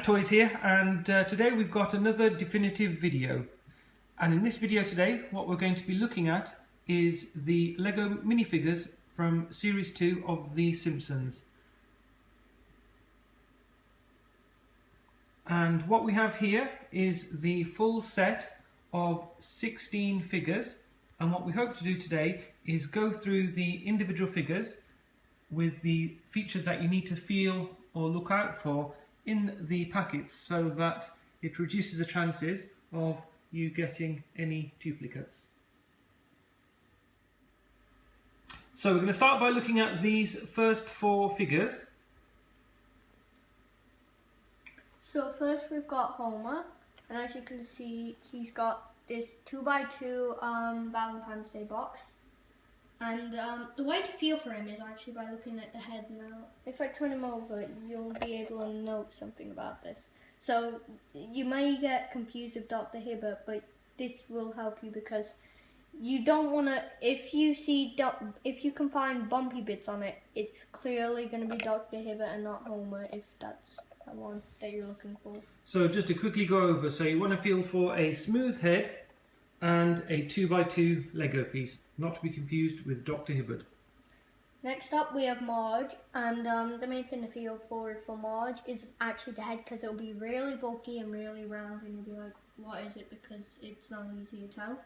Toys here, and today we've got another definitive video. And in this video today, what we're going to be looking at is the Lego minifigures from Series 2 of The Simpsons. And what we have here is the full set of 16 figures, and what we hope to do today is go through the individual figures with the features that you need to feel or look out for in the packets, so that it reduces the chances of you getting any duplicates. So we're going to start by looking at these first four figures. So first we've got Homer, and as you can see he's got this 2x2 Valentine's Day box. And the way to feel for him is actually by looking at the head now. If I turn him over, you'll be able to note something about this. So you may get confused with Dr. Hibbert, but this will help you because you don't want to, if you can find bumpy bits on it, it's clearly going to be Dr. Hibbert and not Homer, if that's the one that you're looking for. So just to quickly go over, so you want to feel for a smooth head and a 2x2 Lego piece, not to be confused with Dr. Hibbert. Next up we have Marge, and the main thing to feel for Marge is actually the head, because it'll be really bulky and really round and you'll be like, what is it, because it's not easy to tell.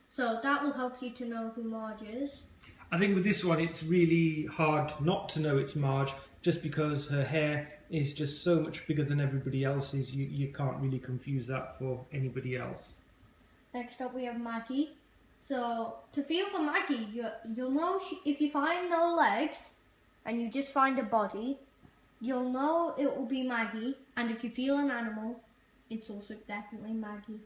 So that will help you to know who Marge is. I think with this one it's really hard not to know it's Marge, just because her hair is just so much bigger than everybody else's. You can't really confuse that for anybody else. Next up we have Maggie. So to feel for Maggie, you'll know if you find no legs and you just find a body, you'll know it will be Maggie. And if you feel an animal, it's also definitely Maggie.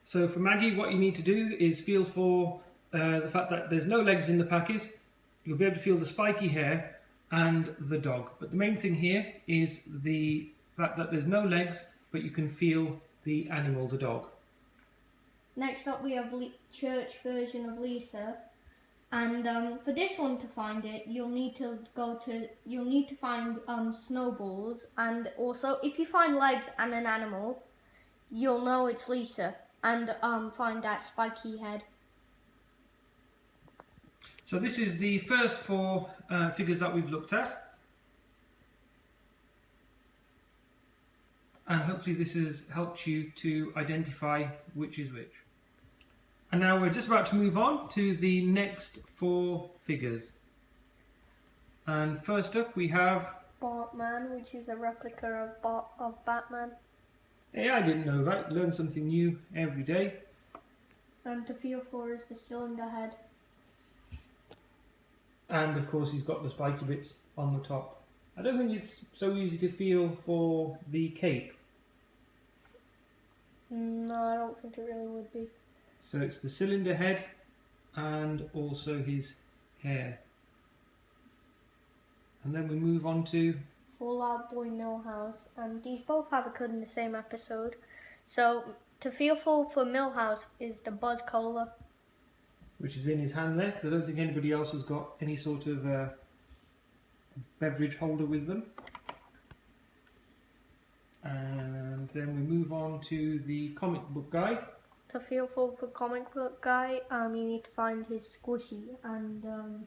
So for Maggie, what you need to do is feel for the fact that there's no legs in the packet. You'll be able to feel the spiky hair and the dog. But the main thing here is the fact that there's no legs, but you can feel the animal, the dog. Next up we have church version of Lisa, and for this one to find it, you'll need to find snowballs, and also if you find legs and an animal, you'll know it's Lisa, and find that spiky head. So this is the first four figures that we've looked at, and hopefully this has helped you to identify which is which. And now we're just about to move on to the next four figures. And first up we have Batman, which is a replica of Batman. Hey, I didn't know that. Learn something new every day. And to feel for is the cylinder head. And of course he's got the spiky bits on the top. I don't think it's so easy to feel for the cape. No, I don't think it really would be. So it's the cylinder head and also his hair. And then we move on to Fall Out Boy Milhouse, and these both have occurred in the same episode. So to feel for Milhouse is the Buzz Cola, which is in his hand there, because I don't think anybody else has got any sort of beverage holder with them. And then we move on to the comic book guy. To feel for comic book guy, you need to find his squishy, and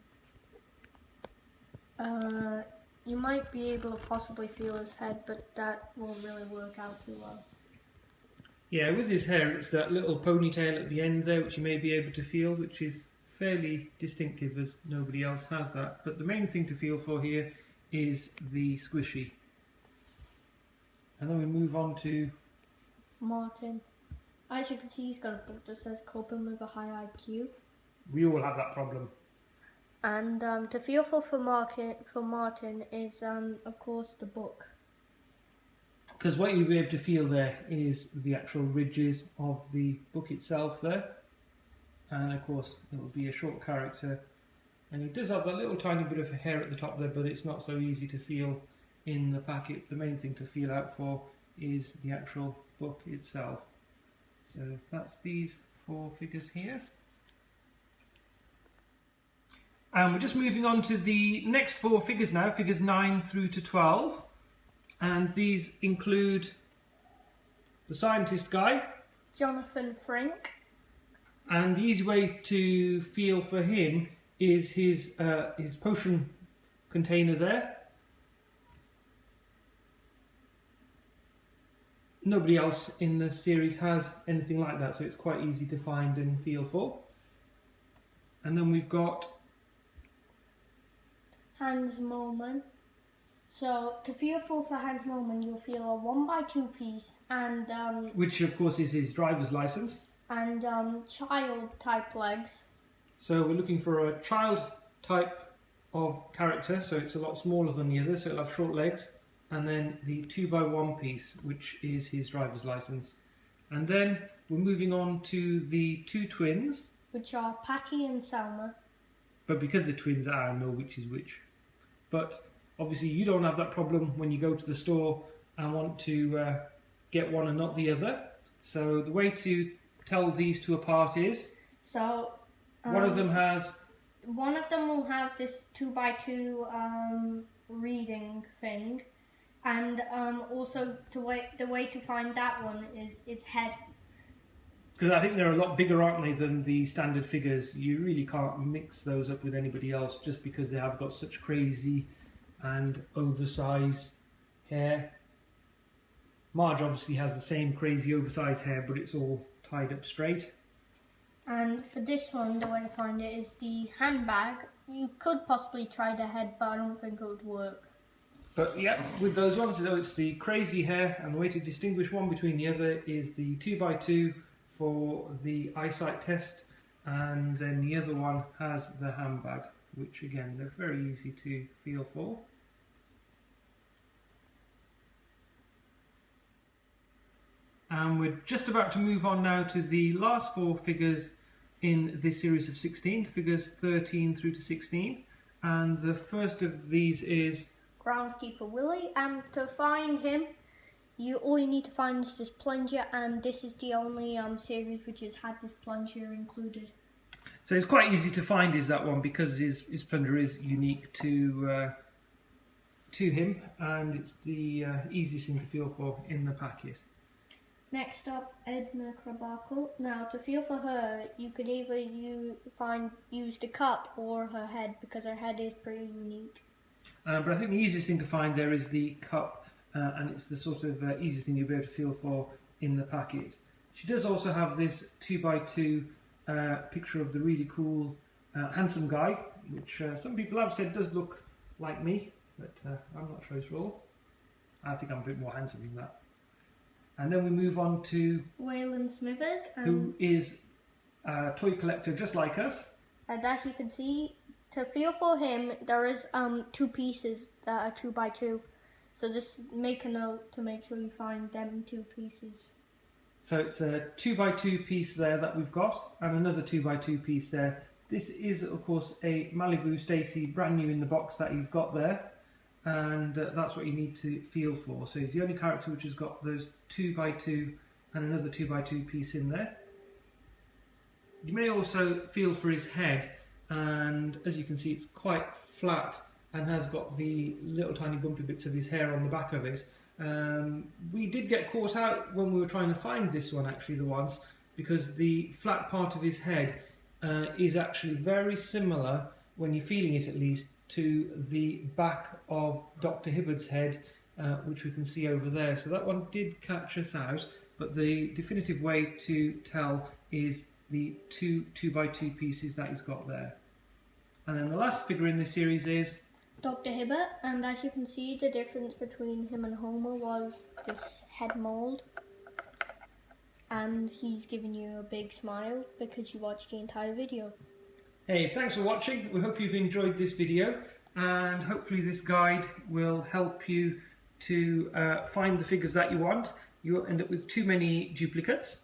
you might be able to possibly feel his head, but that won't really work out too well. Yeah, with his hair it's that little ponytail at the end there which you may be able to feel, which is fairly distinctive as nobody else has that. But the main thing to feel for here is the squishy. And then we move on to Martin. As you can see, he's got a book that says coping with a high IQ. We all have that problem. And to feel for Martin is, of course, the book. Because what you'll be able to feel there is the actual ridges of the book itself there. And of course, it will be a short character. And it does have that little tiny bit of hair at the top there, but it's not so easy to feel in the packet. The main thing to feel out for is the actual book itself. So that's these four figures here. And we're just moving on to the next four figures now, figures 9 through to 12. And these include the scientist guy. Jonathan Frink. And the easy way to feel for him is his potion container there. Nobody else in the series has anything like that, so it's quite easy to find and feel for. And then we've got Hans Moment. So to feel for Hans Moment, you'll feel a 1x2 piece and which of course is his driver's license. And child type legs. So we're looking for a child type of character, so it's a lot smaller than the others, so it'll have short legs. And then the 2x1 piece, which is his driver's license. And then we're moving on to the two twins, which are Patty and Selma. But because they're twins, I know which is which. But obviously you don't have that problem when you go to the store and want to get one and not the other. So the way to tell these two apart is, so one of them will have this 2x2 reading thing, and also the way to find that one is its head. Because I think they're a lot bigger, aren't they, than the standard figures. You really can't mix those up with anybody else just because they have got such crazy and oversized hair. Marge obviously has the same crazy oversized hair, but it's all tied up straight. And for this one, the way to find it is the handbag. You could possibly try the head, but I don't think it would work. But yeah, with those ones, so it's the crazy hair, and the way to distinguish one between the other is the 2x2 for the eyesight test, and then the other one has the handbag, which again, they're very easy to feel for. And we're just about to move on now to the last four figures in this series of 16, figures 13 through to 16. And the first of these is Groundskeeper Willie, and to find him, all you need to find is this plunger, and this is the only series which has had this plunger included. So it's quite easy to find, is that one, because his plunger is unique to him, and it's the easiest thing to feel for in the packet. Next up, Edna Krabappel. Now, to feel for her, you could either use the cup or her head, because her head is pretty unique. But I think the easiest thing to find there is the cup, and it's the sort of easiest thing you'll be able to feel for in the packet. She does also have this 2x2 picture of the really cool, handsome guy, which some people have said does look like me, but I'm not sure it's real. I think I'm a bit more handsome than that. And then we move on to Waylon Smithers, who is a toy collector just like us. And as you can see, to feel for him, there is two pieces that are 2x2. So just make a note to make sure you find them two pieces. So it's a 2x2 piece there that we've got, and another 2x2 piece there. This is, of course, a Malibu Stacy, brand new in the box that he's got there. And that's what you need to feel for. So he's the only character which has got those 2x2 and another 2x2 piece in there. You may also feel for his head, and as you can see, it's quite flat and has got the little tiny bumpy bits of his hair on the back of it. We did get caught out when we were trying to find this one, actually, the once, because the flat part of his head is actually very similar, when you're feeling it at least, to the back of Dr. Hibbard's head, which we can see over there. So that one did catch us out, but the definitive way to tell is the two 2x2 pieces that he's got there. And then the last figure in this series is Dr. Hibbert, and as you can see, the difference between him and Homer was this head mould. And he's giving you a big smile because you watched the entire video. Hey, thanks for watching. We hope you've enjoyed this video, and hopefully this guide will help you to find the figures that you want. You won't end up with too many duplicates.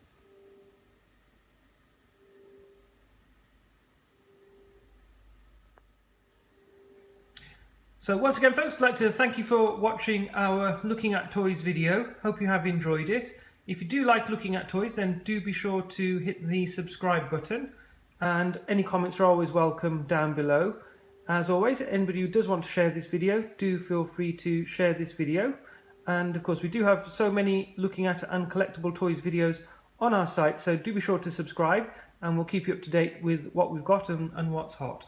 So once again, folks, I'd like to thank you for watching our Looking at Toys video. Hope you have enjoyed it. If you do like looking at toys, then do be sure to hit the subscribe button. And any comments are always welcome down below. As always, anybody who does want to share this video, do feel free to share this video. And of course, we do have so many looking at and collectible toys videos on our site, so do be sure to subscribe, and we'll keep you up to date with what we've got and what's hot.